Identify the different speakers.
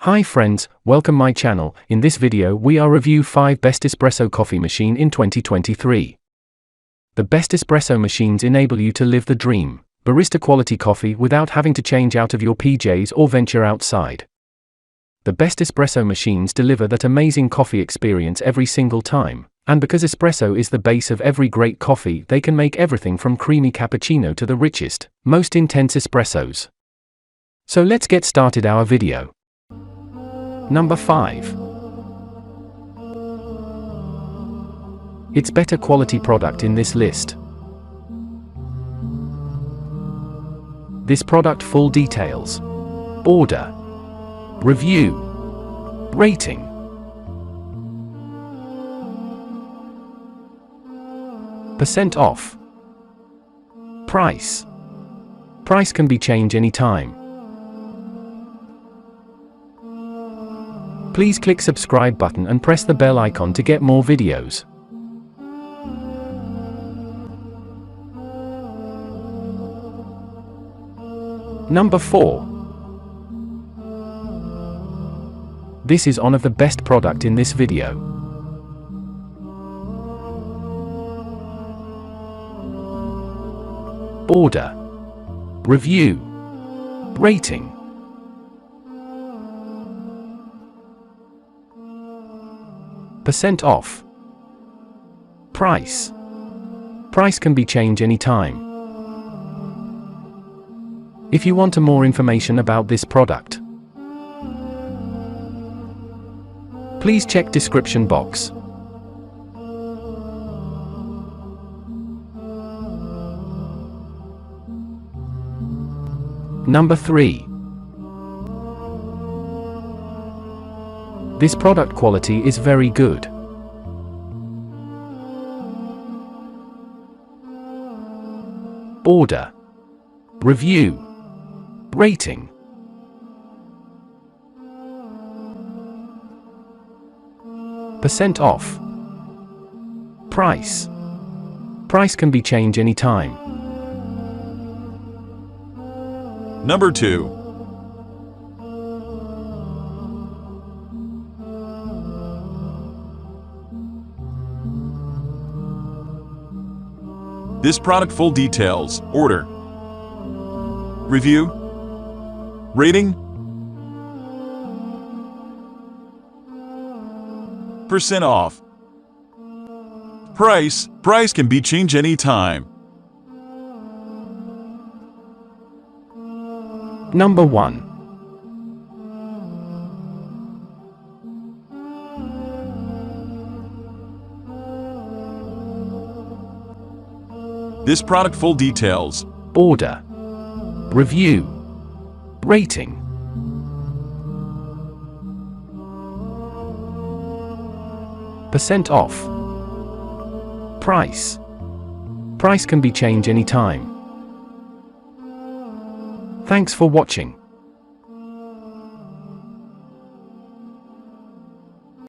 Speaker 1: Hi friends, welcome my channel. In this video we are review 5 best espresso coffee machine in 2023. The best espresso machines enable you to live the dream, barista quality coffee without having to change out of your PJs or venture outside. The best espresso machines deliver that amazing coffee experience every single time, and because espresso is the base of every great coffee, they can make everything from creamy cappuccino to the richest, most intense espressos. So let's get started our video. Number 5. It's better quality product in this list. This product full details. Order. Review. Rating. Percent off. Price. Price can be changed anytime. Please click subscribe button and press the bell icon to get more videos. Number 4. This is one of the best product in this video. Order. Review. Rating. Percent off. Price. Price can be changed anytime. If you want more information about this product, please check description box. Number 3. This product quality is very good. Order. Review. Rating. Percent off. Price. Price can be changed anytime.
Speaker 2: Number 2. This product full details. Order. Review. Rating. Percent off. Price. Price can be changed anytime.
Speaker 1: Number 1.
Speaker 2: This product full details.
Speaker 1: Order. Review. Rating. Percent off. Price. Price can be changed anytime. Thanks for watching.